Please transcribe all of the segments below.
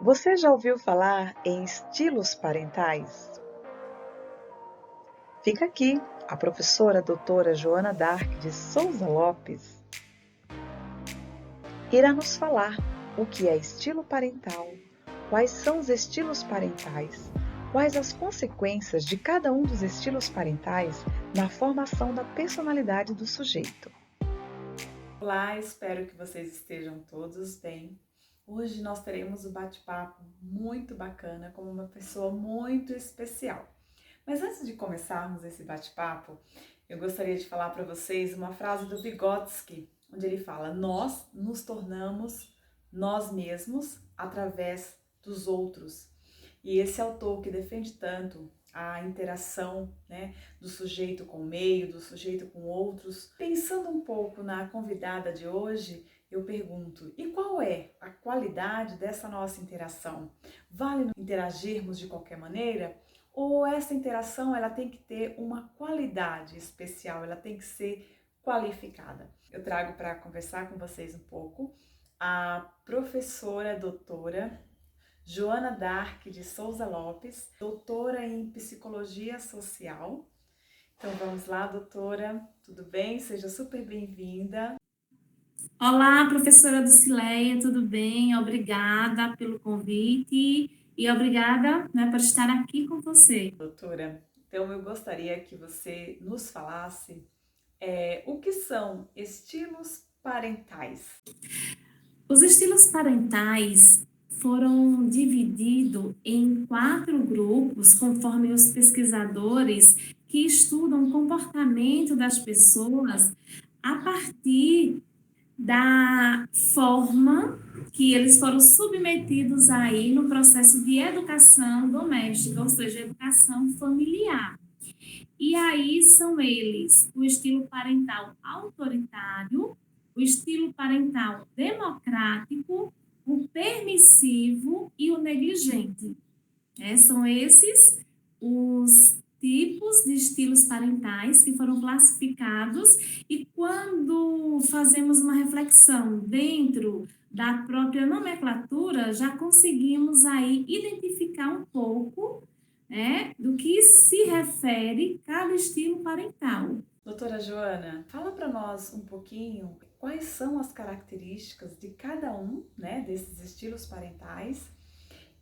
Você já ouviu falar em estilos parentais? Fica aqui a professora doutora Joana Dark de Souza Lopes irá nos falar o que é estilo parental, quais são os estilos parentais, quais as consequências de cada um dos estilos parentais na formação da personalidade do sujeito. Olá, espero que vocês estejam todos bem. Hoje nós teremos um bate-papo muito bacana com uma pessoa muito especial. Mas antes de começarmos esse bate-papo, eu gostaria de falar para vocês uma frase do Vygotsky, onde ele fala: "Nós nos tornamos nós mesmos através dos outros". E esse autor que defende tanto a interação, né, do sujeito com o meio, do sujeito com outros. Pensando um pouco na convidada de hoje, eu pergunto: e qual é a qualidade dessa nossa interação? Vale interagirmos de qualquer maneira? Ou essa interação ela tem que ter uma qualidade especial, ela tem que ser qualificada? Eu trago para conversar com vocês um pouco a professora doutora Joana Dark de Souza Lopes, doutora em Psicologia Social. Então vamos lá, doutora, tudo bem? Seja super bem-vinda. Olá, professora Ducileia, tudo bem? Obrigada pelo convite e obrigada, por estar aqui com você. Doutora, então eu gostaria que você nos falasse o que são estilos parentais. Os estilos parentais foram divididos em 4 grupos, conforme os pesquisadores que estudam o comportamento das pessoas a partir da forma que eles foram submetidos aí no processo de educação doméstica, ou seja, educação familiar. E aí são eles o estilo parental autoritário, o estilo parental democrático, o permissivo e o negligente. São esses os tipos de estilos parentais que foram classificados, e quando fazemos uma reflexão dentro da própria nomenclatura, já conseguimos aí identificar um pouco, do que se refere cada estilo parental. Doutora Joana, fala para nós um pouquinho quais são as características de cada um, né, desses estilos parentais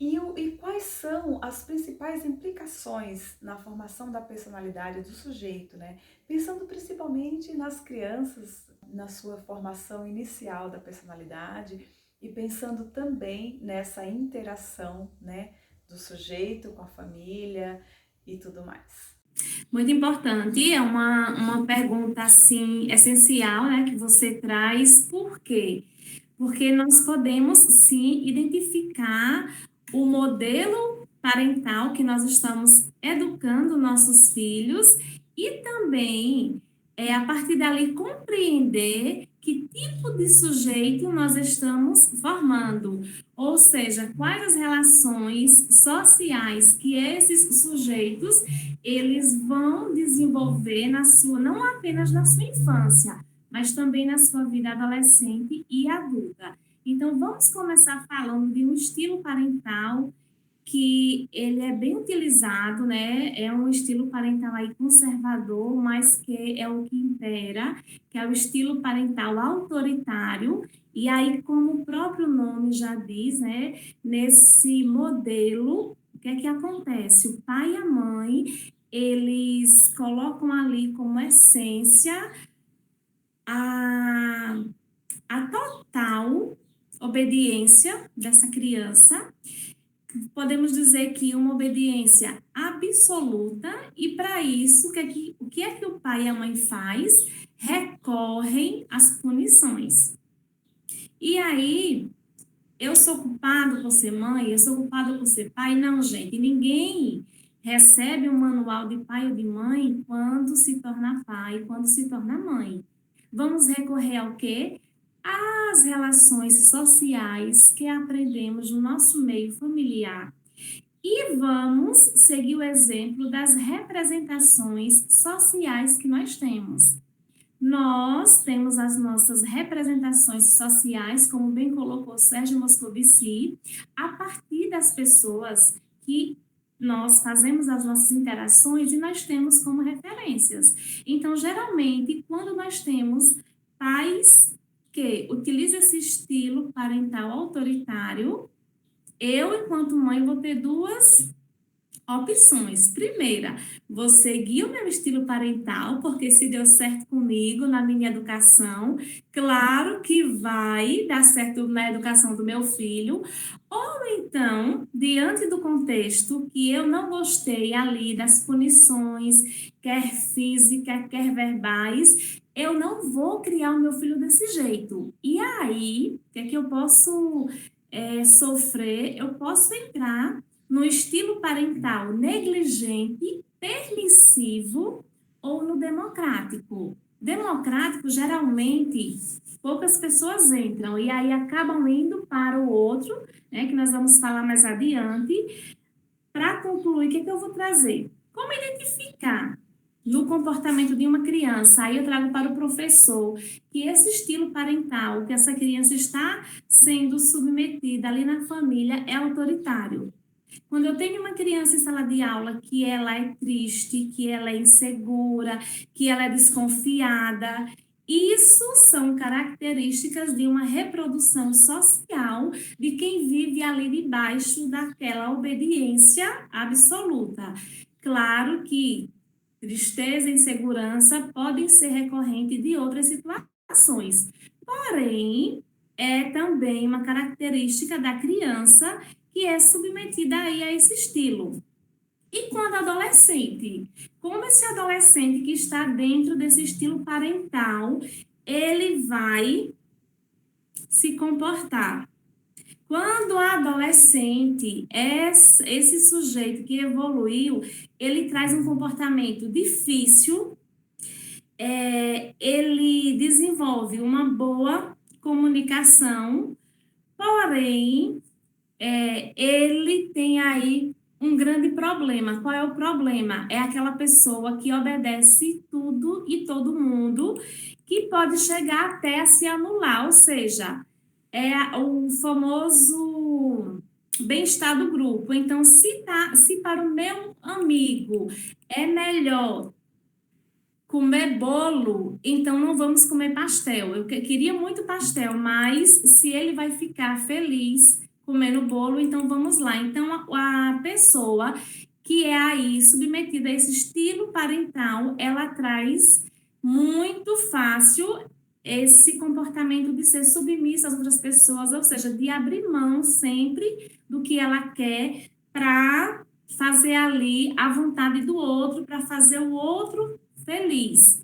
e quais são as principais implicações na formação da personalidade do sujeito, né? Pensando principalmente nas crianças, na sua formação inicial da personalidade e pensando também nessa interação, né, do sujeito com a família e tudo mais. Muito importante, é uma pergunta assim essencial, que você traz. Por quê? Porque nós podemos sim identificar o modelo parental que nós estamos educando nossos filhos, e também a partir dali compreender que tipo de sujeito nós estamos formando, ou seja, quais as relações sociais que esses sujeitos eles vão desenvolver na sua, não apenas na sua infância, mas também na sua vida adolescente e adulta. Então, vamos começar falando de um estilo parental que ele é bem utilizado, né? É um estilo parental aí conservador, mas que é o que impera, que é o estilo parental autoritário. E aí, como o próprio nome já diz, né? Nesse modelo, o que é que acontece? O pai e a mãe, eles colocam ali como essência a, a total obediência dessa criança. Podemos dizer que uma obediência absoluta, e para isso, o que é que o pai e a mãe faz? Recorrem às punições. E aí, eu sou culpado por ser mãe, eu sou culpado por ser pai? Não, gente, ninguém recebe um manual de pai ou de mãe quando se torna pai, quando se torna mãe. Vamos recorrer ao quê? Às relações sociais que aprendemos no nosso meio familiar. E vamos seguir o exemplo das representações sociais que nós temos. nós temos as nossas representações sociais, como bem colocou Sérgio Moscovici, a partir das pessoas que nós fazemos as nossas interações e nós temos como referências. Então, geralmente, quando nós temos pais que utilizam esse estilo parental autoritário, eu, enquanto mãe, vou ter duas opções. Primeira, vou seguir o meu estilo parental, porque se deu certo comigo na minha educação, claro que vai dar certo na educação do meu filho. Ou então, diante do contexto que eu não gostei ali das punições, quer físicas, quer verbais, eu não vou criar o meu filho desse jeito. E aí, o que é que eu posso sofrer? Eu posso entrar no estilo parental negligente, permissivo ou no democrático. Democrático, geralmente, poucas pessoas entram e aí acabam indo para o outro, né, que nós vamos falar mais adiante. Para concluir, o que é que eu vou trazer? Como identificar no comportamento de uma criança? Aí eu trago para o professor que esse estilo parental, que essa criança está sendo submetida ali na família, é autoritário. Quando eu tenho uma criança em sala de aula que ela é triste, que ela é insegura, que ela é desconfiada, isso são características de uma reprodução social de quem vive ali debaixo daquela obediência absoluta. Claro que tristeza e insegurança podem ser recorrentes de outras situações, porém, é também uma característica da criança que é submetida aí a esse estilo. E quando adolescente? Como esse adolescente que está dentro desse estilo parental, ele vai se comportar? Quando a adolescente, esse sujeito que evoluiu, ele traz um comportamento difícil, ele desenvolve uma boa comunicação, porém, ele tem aí um grande problema. Qual é o problema? É aquela pessoa que obedece tudo e todo mundo, que pode chegar até a se anular, ou seja, é o famoso bem-estar do grupo. Então, se para o meu amigo é melhor comer bolo, então não vamos comer pastel. Eu queria muito pastel, mas se ele vai ficar feliz comendo bolo, então vamos lá. Então, a pessoa que é aí submetida a esse estilo parental, ela traz muito fácil esse comportamento de ser submissa às outras pessoas, ou seja, de abrir mão sempre do que ela quer para fazer ali a vontade do outro, para fazer o outro feliz.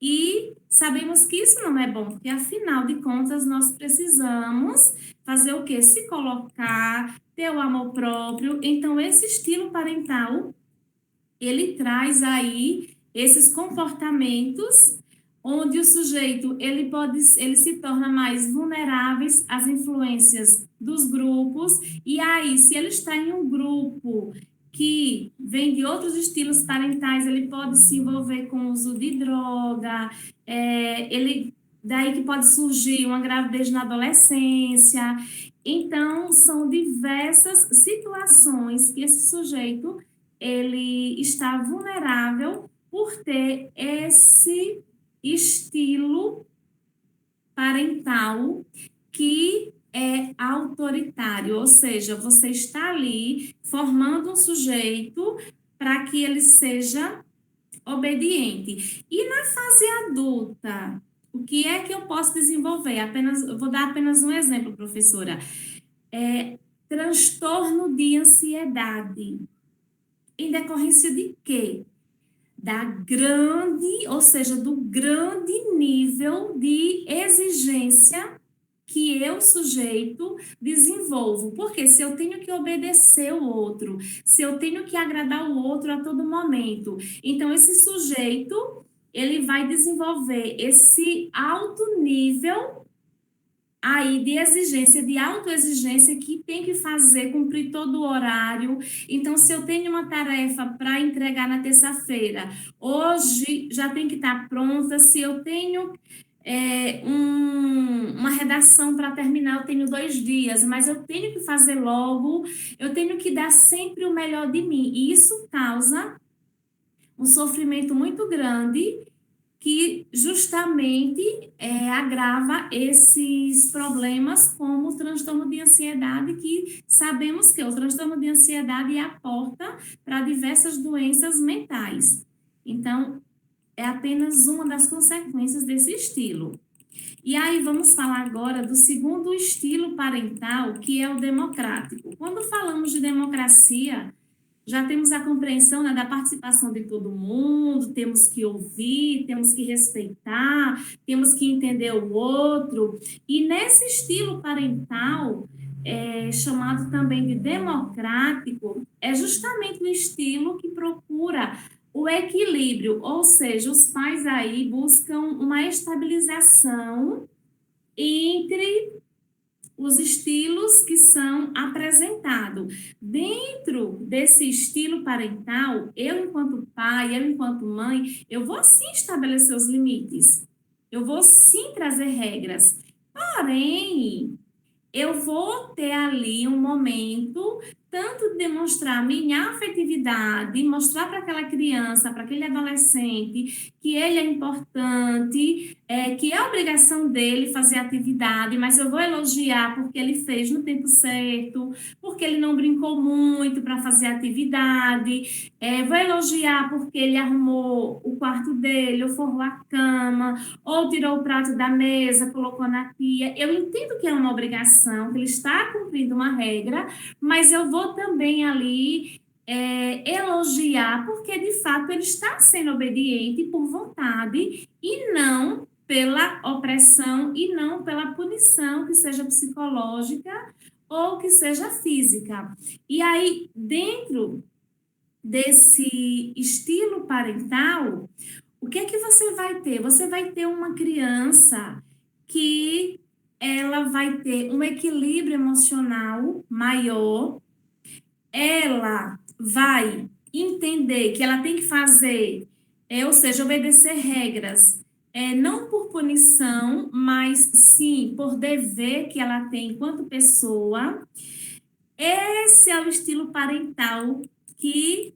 E sabemos que isso não é bom, porque afinal de contas nós precisamos fazer o quê? Se colocar, ter o amor próprio. Então esse estilo parental, ele traz aí esses comportamentos onde o sujeito ele se torna mais vulnerável às influências dos grupos, e aí se ele está em um grupo que vem de outros estilos parentais, ele pode se envolver com o uso de droga, daí que pode surgir uma gravidez na adolescência. Então, são diversas situações que esse sujeito ele está vulnerável por ter esse estilo parental que é autoritário, ou seja, você está ali formando um sujeito para que ele seja obediente. E na fase adulta, o que é que eu posso desenvolver? Eu vou dar apenas um exemplo, professora. Transtorno de ansiedade. Em decorrência de quê? Ou seja, do grande nível de exigência que eu, sujeito, desenvolvo. Porque se eu tenho que obedecer o outro, se eu tenho que agradar o outro a todo momento, então esse sujeito, ele vai desenvolver esse alto nível aí de exigência, de autoexigência, que tem que fazer, cumprir todo o horário. Então, se eu tenho uma tarefa para entregar na terça-feira, hoje já tem que estar pronta. Se eu tenho uma redação para terminar, eu tenho 2 dias, mas eu tenho que fazer logo, eu tenho que dar sempre o melhor de mim. E isso causa um sofrimento muito grande que justamente agrava esses problemas, como o transtorno de ansiedade, que sabemos que o transtorno de ansiedade é a porta para diversas doenças mentais. Então, é apenas uma das consequências desse estilo. E aí vamos falar agora do segundo estilo parental, que é o democrático. Quando falamos de democracia, já temos a compreensão, né, da participação de todo mundo, temos que ouvir, temos que respeitar, temos que entender o outro. E nesse estilo parental, chamado também de democrático, é justamente o estilo que procura o equilíbrio, ou seja, os pais aí buscam uma estabilização entre os estilos que são apresentados. Dentro desse estilo parental, eu, enquanto pai, eu, enquanto mãe, eu vou sim estabelecer os limites. Eu vou sim trazer regras. Porém, eu vou ter ali um momento tanto de demonstrar minha afetividade, mostrar para aquela criança, para aquele adolescente, que ele é importante, que é obrigação dele fazer atividade, mas eu vou elogiar porque ele fez no tempo certo, porque ele não brincou muito para fazer atividade, vou elogiar porque ele arrumou o quarto dele, ou forrou a cama, ou tirou o prato da mesa, colocou na pia. Eu entendo que é uma obrigação, que ele está cumprindo uma regra, mas eu vou também ali elogiar, porque de fato ele está sendo obediente por vontade e não pela opressão e não pela punição, que seja psicológica ou que seja física. E aí, dentro desse estilo parental, o que é que você vai ter? Você vai ter uma criança que ela vai ter um equilíbrio emocional maior, ela vai entender que ela tem que fazer, ou seja, obedecer regras, não por punição, mas sim por dever que ela tem enquanto pessoa. Esse é o estilo parental que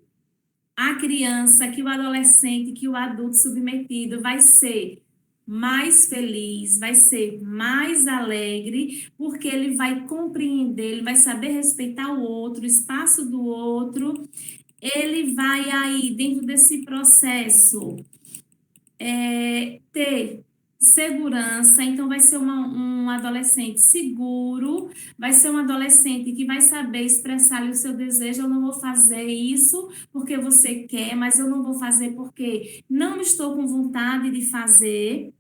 a criança, que o adolescente, que o adulto submetido vai ser mais feliz, vai ser mais alegre, porque ele vai compreender, ele vai saber respeitar o outro, o espaço do outro, ele vai aí, dentro desse processo, ter segurança, então vai ser um adolescente seguro, vai ser um adolescente que vai saber expressar o seu desejo. Eu não vou fazer isso porque você quer, mas eu não vou fazer porque não estou com vontade de fazer.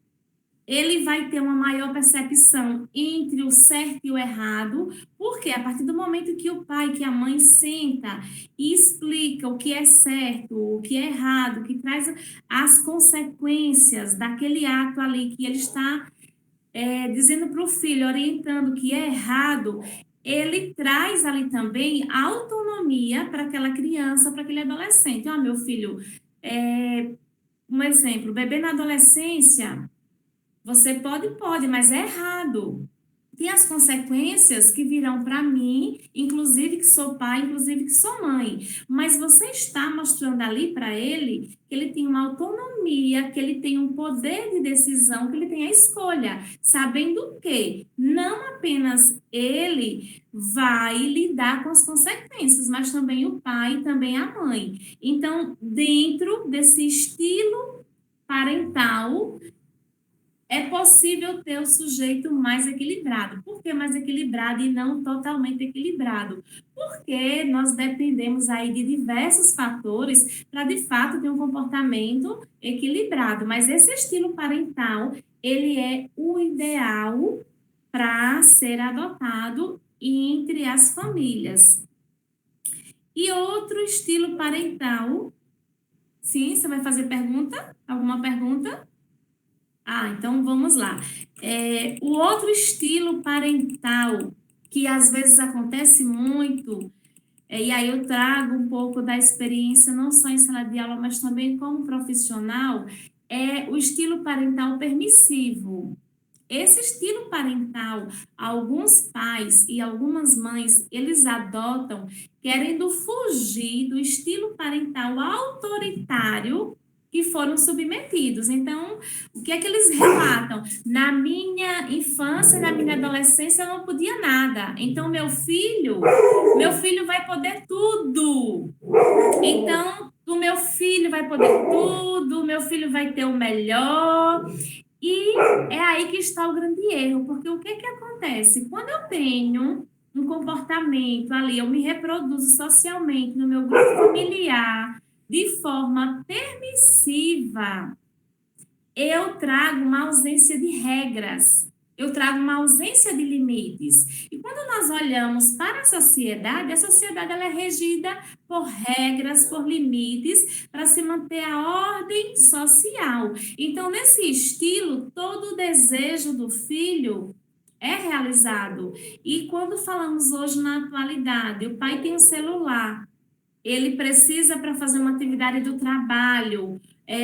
Ele vai ter uma maior percepção entre o certo e o errado, porque a partir do momento que o pai, que a mãe senta e explica o que é certo, o que é errado, que traz as consequências daquele ato ali que ele está dizendo para o filho, orientando que é errado, ele traz ali também autonomia para aquela criança, para aquele adolescente. Ó, meu filho, um exemplo, bebê na adolescência, você pode, mas é errado. Tem as consequências que virão para mim, inclusive que sou pai, inclusive que sou mãe. Mas você está mostrando ali para ele que ele tem uma autonomia, que ele tem um poder de decisão, que ele tem a escolha, sabendo que não apenas ele vai lidar com as consequências, mas também o pai e também a mãe. Então, dentro desse estilo parental, é possível ter o sujeito mais equilibrado. Por que mais equilibrado e não totalmente equilibrado? Porque nós dependemos aí de diversos fatores para, de fato, ter um comportamento equilibrado. Mas esse estilo parental, ele é o ideal para ser adotado entre as famílias. E outro estilo parental, sim, você vai fazer pergunta? Alguma pergunta? Então vamos lá. O outro estilo parental que às vezes acontece muito, e aí eu trago um pouco da experiência, não só em sala de aula, mas também como profissional, é o estilo parental permissivo. Esse estilo parental, alguns pais e algumas mães, eles adotam querendo fugir do estilo parental autoritário que foram submetidos. Então, o que é que eles relatam? Na minha infância, na minha adolescência, eu não podia nada. Então, meu filho vai poder tudo. Então, o meu filho vai poder tudo, o meu filho vai ter o melhor. E é aí que está o grande erro, porque o que que acontece? Quando eu tenho um comportamento ali, eu me reproduzo socialmente no meu grupo familiar de forma permissiva, eu trago uma ausência de regras, eu trago uma ausência de limites. E quando nós olhamos para a sociedade ela é regida por regras, por limites, para se manter a ordem social. Então, nesse estilo, todo o desejo do filho é realizado. E quando falamos hoje na atualidade, o pai tem um celular, ele precisa para fazer uma atividade do trabalho,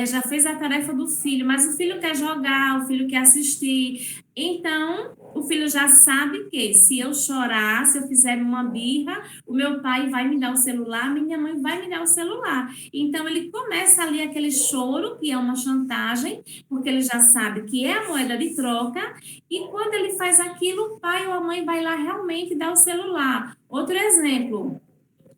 já fez a tarefa do filho, mas o filho quer jogar, o filho quer assistir. Então, o filho já sabe que se eu chorar, se eu fizer uma birra, o meu pai vai me dar o celular, minha mãe vai me dar o celular. Então, ele começa ali aquele choro, que é uma chantagem, porque ele já sabe que é a moeda de troca, e quando ele faz aquilo, o pai ou a mãe vai lá realmente dar o celular. Outro exemplo.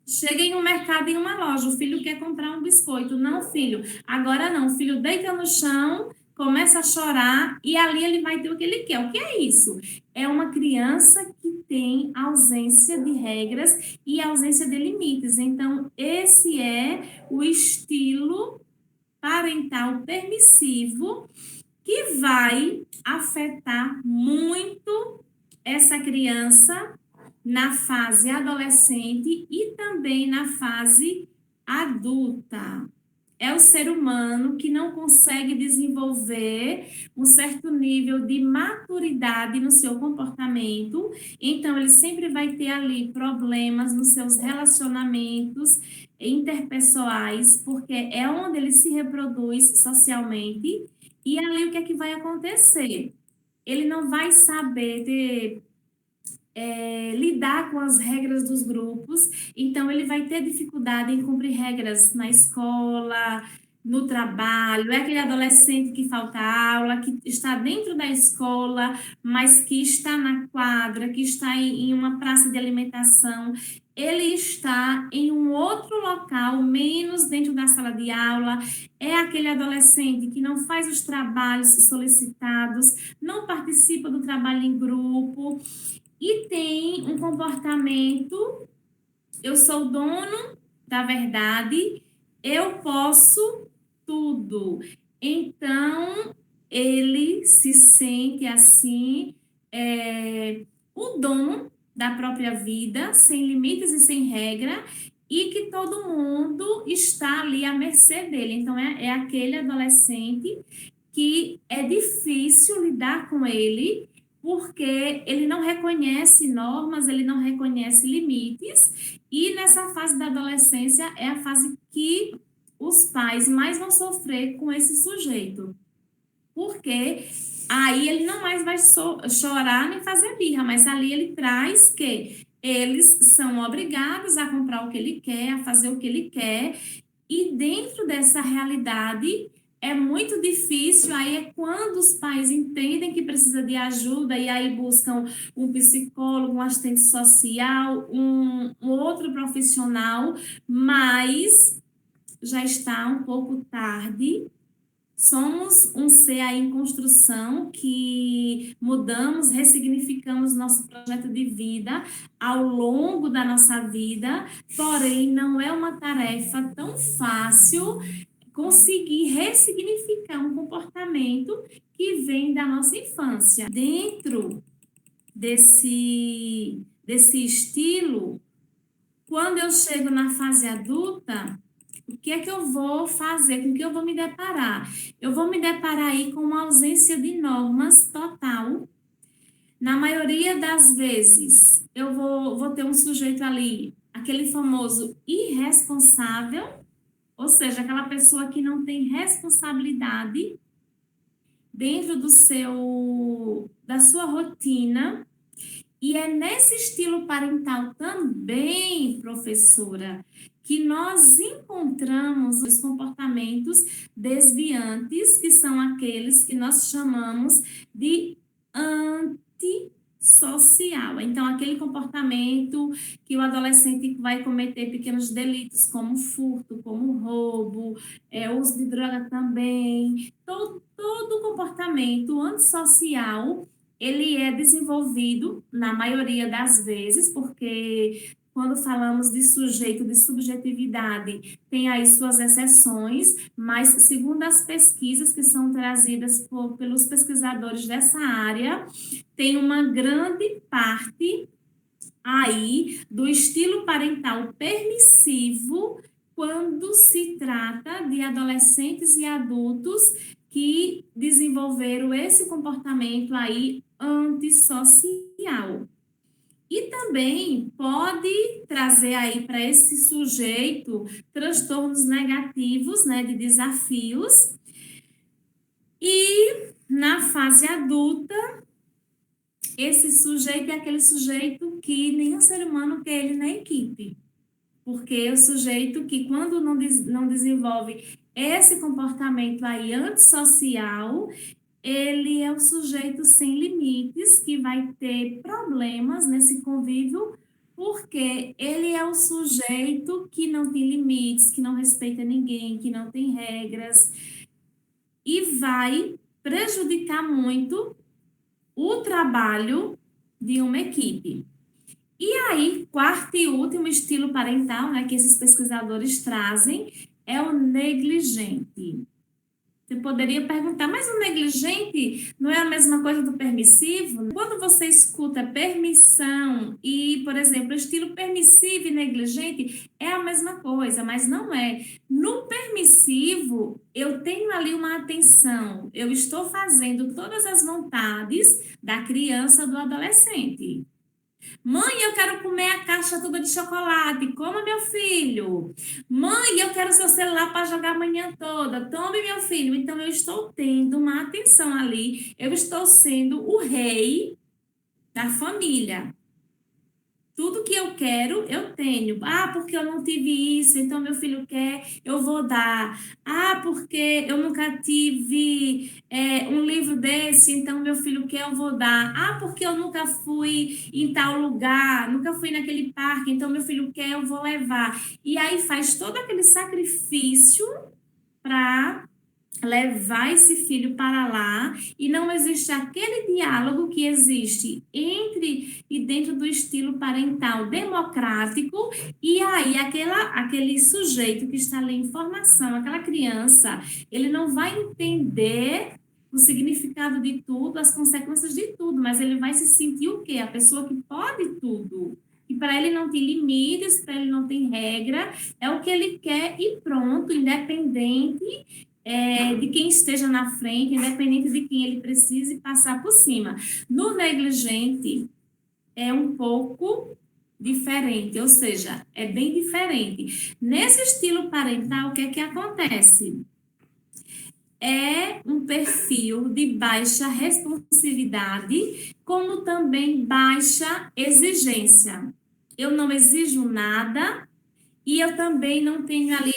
Chega em um mercado, em uma loja, o filho quer comprar um biscoito. Não, filho, agora não. O filho deita no chão, começa a chorar e ali ele vai ter o que ele quer. O que é isso? É uma criança que tem ausência de regras e ausência de limites. Então, esse é o estilo parental permissivo que vai afetar muito essa criança na fase adolescente e também na fase adulta. É o ser humano que não consegue desenvolver um certo nível de maturidade no seu comportamento, então ele sempre vai ter ali problemas nos seus relacionamentos interpessoais, porque é onde ele se reproduz socialmente, e ali o que é que vai acontecer? Ele não vai saber lidar com as regras dos grupos, então ele vai ter dificuldade em cumprir regras na escola, no trabalho, é aquele adolescente que falta aula, que está dentro da escola, mas que está na quadra, que está em uma praça de alimentação, ele está em um outro local, menos dentro da sala de aula, é aquele adolescente que não faz os trabalhos solicitados, não participa do trabalho em grupo, e tem um comportamento, eu sou o dono da verdade, eu posso tudo. Então, ele se sente assim, o dono da própria vida, sem limites e sem regra, e que todo mundo está ali à mercê dele. Então, é aquele adolescente que é difícil lidar com ele, porque ele não reconhece normas, ele não reconhece limites, e nessa fase da adolescência é a fase que os pais mais vão sofrer com esse sujeito, porque aí ele não mais vai chorar nem fazer birra, mas ali ele traz que eles são obrigados a comprar o que ele quer, a fazer o que ele quer, e dentro dessa realidade é muito difícil, aí é quando os pais entendem que precisa de ajuda e aí buscam um psicólogo, um assistente social, um outro profissional, mas já está um pouco tarde. Somos um ser aí em construção que mudamos, ressignificamos nosso projeto de vida ao longo da nossa vida, porém não é uma tarefa tão fácil conseguir ressignificar um comportamento que vem da nossa infância. Dentro desse estilo, quando eu chego na fase adulta, O que é que eu vou fazer? Com o que eu vou me deparar? Eu vou me deparar aí com uma ausência de normas total. Na maioria das vezes, eu vou ter um sujeito ali, aquele famoso irresponsável, ou seja, aquela pessoa que não tem responsabilidade dentro da sua rotina. E é nesse estilo parental também, professora, que nós encontramos os comportamentos desviantes, que são aqueles que nós chamamos de antissocial. Então, aquele comportamento que o adolescente vai cometer pequenos delitos, como furto, como roubo, uso de droga também, todo comportamento antissocial ele é desenvolvido, na maioria das vezes, porque quando falamos de sujeito, de subjetividade, tem aí suas exceções, mas segundo as pesquisas que são trazidas pelos pesquisadores dessa área, tem uma grande parte aí do estilo parental permissivo quando se trata de adolescentes e adultos que desenvolveram esse comportamento aí antissocial. E também pode trazer aí para esse sujeito transtornos negativos, né, de desafios. E na fase adulta, esse sujeito é aquele sujeito que nenhum ser humano quer ele na equipe. Porque é o sujeito que, quando não desenvolve esse comportamento aí antissocial, ele é o sujeito sem limites, que vai ter problemas nesse convívio, porque ele é o sujeito que não tem limites, que não respeita ninguém, que não tem regras, e vai prejudicar muito o trabalho de uma equipe. E aí, quarto e último estilo parental, né, que esses pesquisadores trazem, é o negligente. Você poderia perguntar, mas o negligente não é a mesma coisa do permissivo? Quando você escuta permissão e, por exemplo, estilo permissivo e negligente, é a mesma coisa, mas não é. No permissivo, eu tenho ali uma atenção, eu estou fazendo todas as vontades da criança, do adolescente. Mãe, eu quero comer a caixa toda de chocolate. Coma, meu filho. Mãe, eu quero seu celular para jogar a manhã toda. Tome, meu filho. Então, eu estou tendo uma atenção ali. Eu estou sendo o rei da família. Tudo que eu quero, eu tenho. Ah, porque eu não tive isso, então meu filho quer, eu vou dar. Ah, porque eu nunca tive um livro desse, então meu filho quer, eu vou dar. Ah, porque eu nunca fui em tal lugar, nunca fui naquele parque, então meu filho quer, eu vou levar. E aí faz todo aquele sacrifício para levar esse filho para lá, e não existe aquele diálogo que existe entre e dentro do estilo parental democrático, e aí aquele sujeito que está ali em formação, aquela criança, ele não vai entender o significado de tudo, as consequências de tudo, mas ele vai se sentir o quê? A pessoa que pode tudo. E para ele não tem limites, para ele não tem regra, é o que ele quer e pronto, independente de quem esteja na frente, independente de quem ele precise passar por cima. No negligente, é um pouco diferente, ou seja, é bem diferente. Nesse estilo parental, o que é que acontece? É um perfil de baixa responsividade, como também baixa exigência. Eu não exijo nada e eu também não tenho ali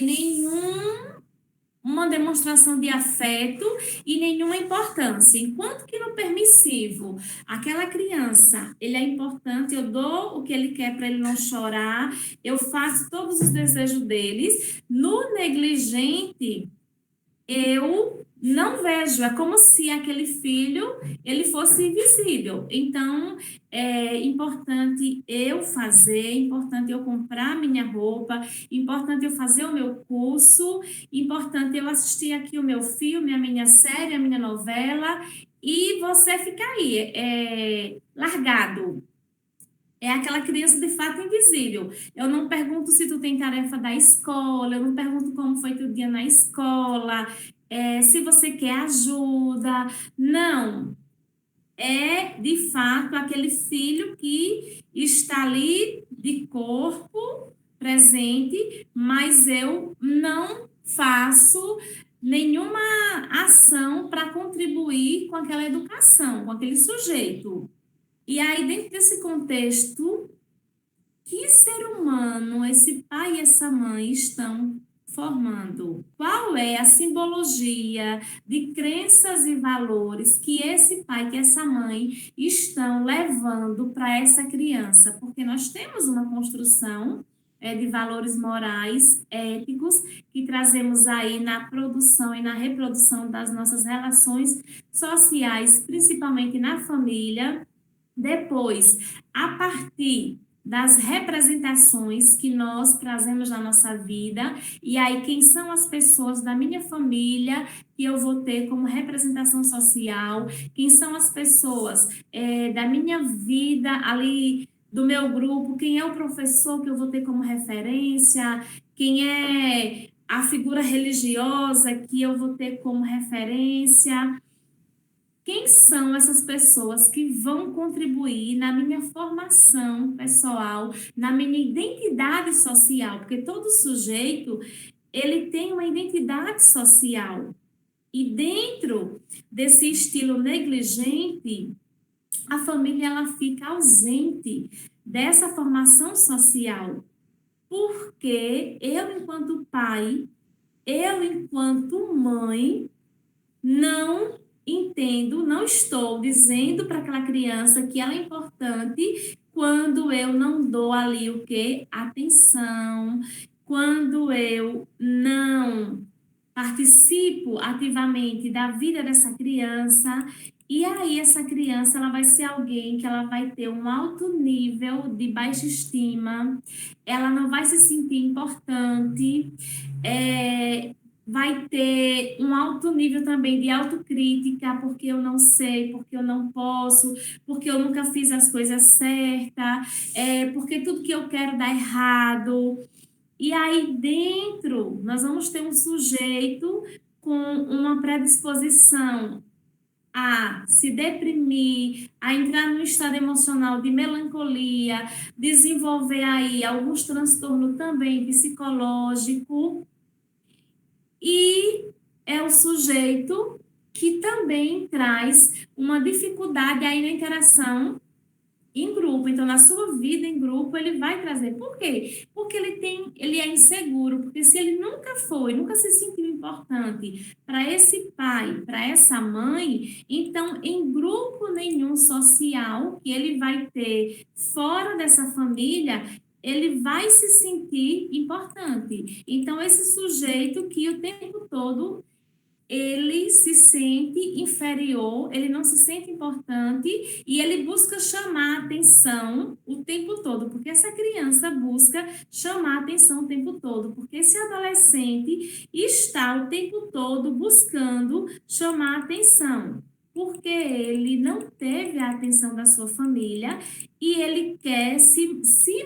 uma demonstração de afeto e nenhuma importância. Enquanto que no permissivo, aquela criança, ele é importante, eu dou o que ele quer para ele não chorar, eu faço todos os desejos deles. No negligente, eu não vejo, é como se aquele filho ele fosse invisível. Então, é importante eu fazer, importante eu comprar minha roupa, importante eu fazer o meu curso, importante eu assistir aqui o meu filme, a minha série, a minha novela, e você fica aí, largado. é aquela criança de fato invisível. Eu não pergunto se tu tem tarefa da escola, eu não pergunto como foi teu dia na escola, se você quer ajuda. Não, é de fato aquele filho que está ali de corpo presente, mas eu não faço nenhuma ação para contribuir com aquela educação, com aquele sujeito. E aí, dentro desse contexto, que ser humano esse pai e essa mãe estão formando? Qual é a simbologia de crenças e valores que esse pai e essa mãe estão levando para essa criança? Porque nós temos uma construção de valores morais, éticos, que trazemos aí na produção e na reprodução das nossas relações sociais, principalmente na família. Depois, a partir das representações que nós trazemos na nossa vida, e aí quem são as pessoas da minha família que eu vou ter como representação social, quem são as pessoas da minha vida ali, do meu grupo, quem é o professor que eu vou ter como referência, quem é a figura religiosa que eu vou ter como referência. Quem são essas pessoas que vão contribuir na minha formação pessoal, na minha identidade social? Porque todo sujeito, ele tem uma identidade social. E dentro desse estilo negligente, a família ela fica ausente dessa formação social. Porque eu, enquanto pai, eu, enquanto mãe, não entendo, não estou dizendo para aquela criança que ela é importante quando eu não dou ali o quê? Atenção, quando eu não participo ativamente da vida dessa criança. E aí essa criança ela vai ser alguém que ela vai ter um alto nível de baixa estima, ela não vai se sentir importante, vai ter um alto nível também de autocrítica, porque eu não sei, porque eu não posso, porque eu nunca fiz as coisas certas, porque tudo que eu quero dá errado. E aí dentro, nós vamos ter um sujeito com uma predisposição a se deprimir, a entrar num estado emocional de melancolia, desenvolver aí alguns transtornos também psicológicos, e é o sujeito que também traz uma dificuldade aí na interação em grupo. Então, na sua vida em grupo, ele vai trazer. Por quê? Porque ele é inseguro, porque se ele nunca foi, nunca se sentiu importante para esse pai, para essa mãe, então, em grupo nenhum social que ele vai ter fora dessa família, ele vai se sentir importante. Então, esse sujeito que o tempo todo ele se sente inferior, ele não se sente importante e ele busca chamar atenção o tempo todo, porque essa criança busca chamar atenção o tempo todo, porque esse adolescente está o tempo todo buscando chamar atenção, porque ele não teve a atenção da sua família e ele quer se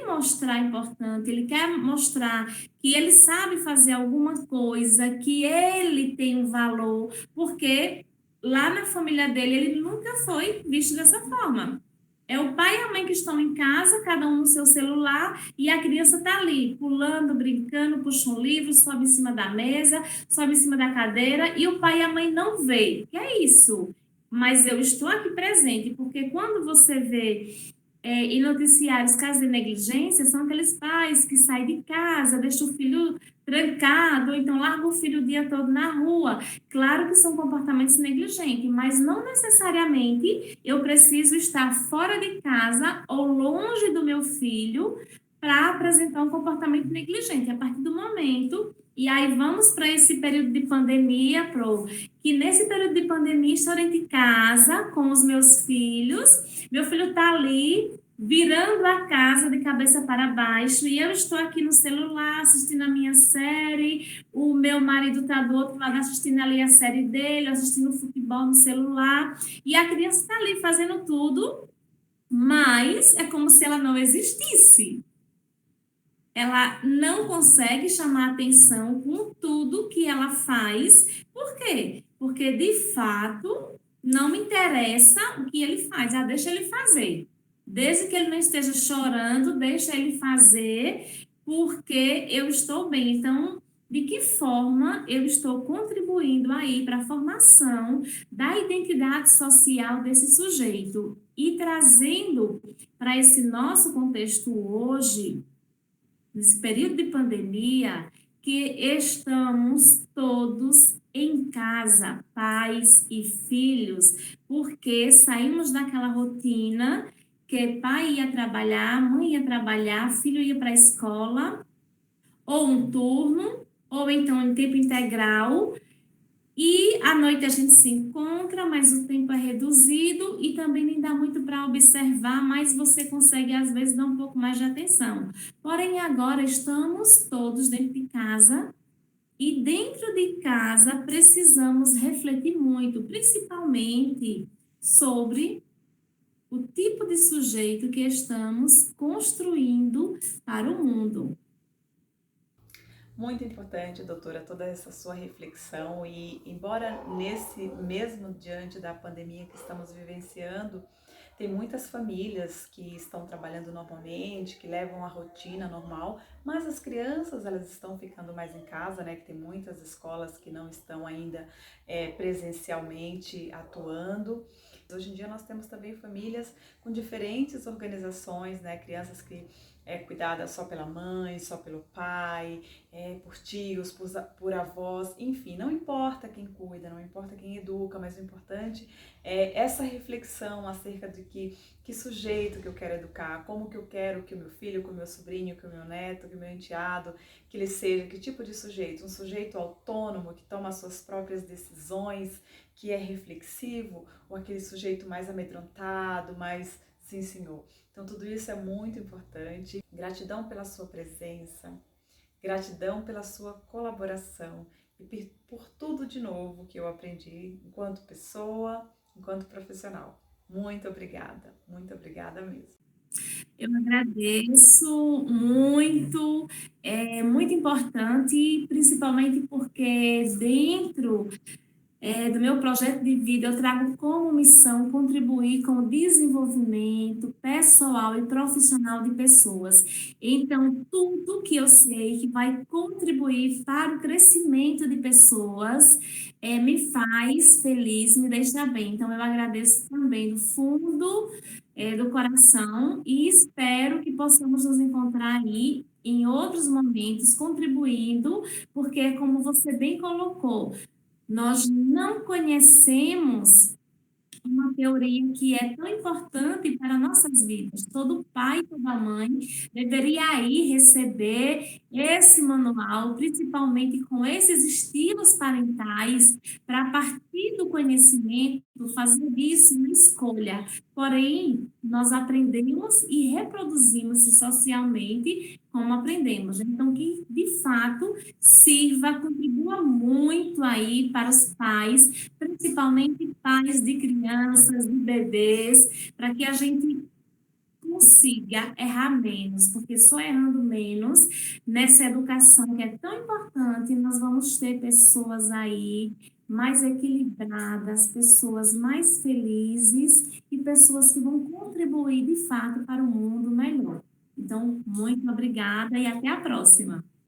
mostrar importante, ele quer mostrar que ele sabe fazer alguma coisa, que ele tem um valor, porque lá na família dele ele nunca foi visto dessa forma. É o pai e a mãe que estão em casa, cada um no seu celular, e a criança está ali, pulando, brincando, puxa um livro, sobe em cima da mesa, sobe em cima da cadeira, e o pai e a mãe não vê. Que é isso? Mas eu estou aqui presente, porque quando você vê em noticiários casos de negligência, são aqueles pais que saem de casa, deixam o filho trancado, ou então largam o filho o dia todo na rua. Claro que são comportamentos negligentes, mas não necessariamente eu preciso estar fora de casa ou longe do meu filho para apresentar um comportamento negligente. A partir do momento, e aí vamos para esse período de pandemia, que nesse período de pandemia estou dentro de casa com os meus filhos, meu filho está ali virando a casa de cabeça para baixo e eu estou aqui no celular assistindo a minha série, o meu marido está do outro lado assistindo ali a série dele, assistindo futebol no celular, e a criança está ali fazendo tudo mas é como se ela não existisse. Ela não consegue chamar atenção com tudo que ela faz. Por quê? Porque, de fato, não me interessa o que ele faz. Ah, deixa ele fazer. Desde que ele não esteja chorando, deixa ele fazer, porque eu estou bem. Então, de que forma eu estou contribuindo aí para a formação da identidade social desse sujeito e trazendo para esse nosso contexto hoje, nesse período de pandemia, que estamos todos em casa, pais e filhos, porque saímos daquela rotina que pai ia trabalhar, mãe ia trabalhar, filho ia para a escola, ou um turno, ou então em tempo integral, e à noite a gente se encontra, mas o tempo é reduzido e também nem dá muito para observar, mas você consegue às vezes dar um pouco mais de atenção. Porém, agora estamos todos dentro de casa e dentro de casa precisamos refletir muito, principalmente sobre o tipo de sujeito que estamos construindo para o mundo. Muito importante, doutora, toda essa sua reflexão e embora nesse mesmo diante da pandemia que estamos vivenciando, tem muitas famílias que estão trabalhando normalmente, que levam a rotina normal, mas as crianças elas estão ficando mais em casa, né? Que tem muitas escolas que não estão ainda presencialmente atuando. Hoje em dia nós temos também famílias com diferentes organizações, né? Crianças que cuidadas só pela mãe, só pelo pai, por tios, por avós, enfim, não importa quem cuida, não importa quem educa, mas o importante é essa reflexão acerca de que sujeito que eu quero educar, como que eu quero que o meu filho, que o meu sobrinho, que o meu neto, que o meu enteado, que ele seja, que tipo de sujeito? Um sujeito autônomo, que toma as suas próprias decisões, que é reflexivo, ou aquele sujeito mais amedrontado, mais sim, senhor. Então, tudo isso é muito importante. Gratidão pela sua presença, gratidão pela sua colaboração e por tudo de novo que eu aprendi enquanto pessoa, enquanto profissional. Muito obrigada mesmo. Eu agradeço muito, é muito importante, principalmente porque dentro do meu projeto de vida, eu trago como missão contribuir com o desenvolvimento pessoal e profissional de pessoas. Então, tudo que eu sei que vai contribuir para o crescimento de pessoas me faz feliz, me deixa bem. Então, eu agradeço também do fundo do coração e espero que possamos nos encontrar aí em outros momentos, contribuindo, porque, como você bem colocou, nós não conhecemos uma teoria que é tão importante para nossas vidas. Todo pai, toda mãe deveria aí receber esse manual, principalmente com esses estilos parentais, para a partir do conhecimento fazer disso uma escolha. Porém, nós aprendemos e reproduzimos socialmente como aprendemos. Então, que de fato sirva, contribua muito aí para os pais, principalmente pais de crianças, de bebês, para que a gente consiga errar menos, porque só errando menos nessa educação que é tão importante, nós vamos ter pessoas aí mais equilibradas, pessoas mais felizes e pessoas que vão contribuir de fato para um mundo melhor. Então, muito obrigada e até a próxima.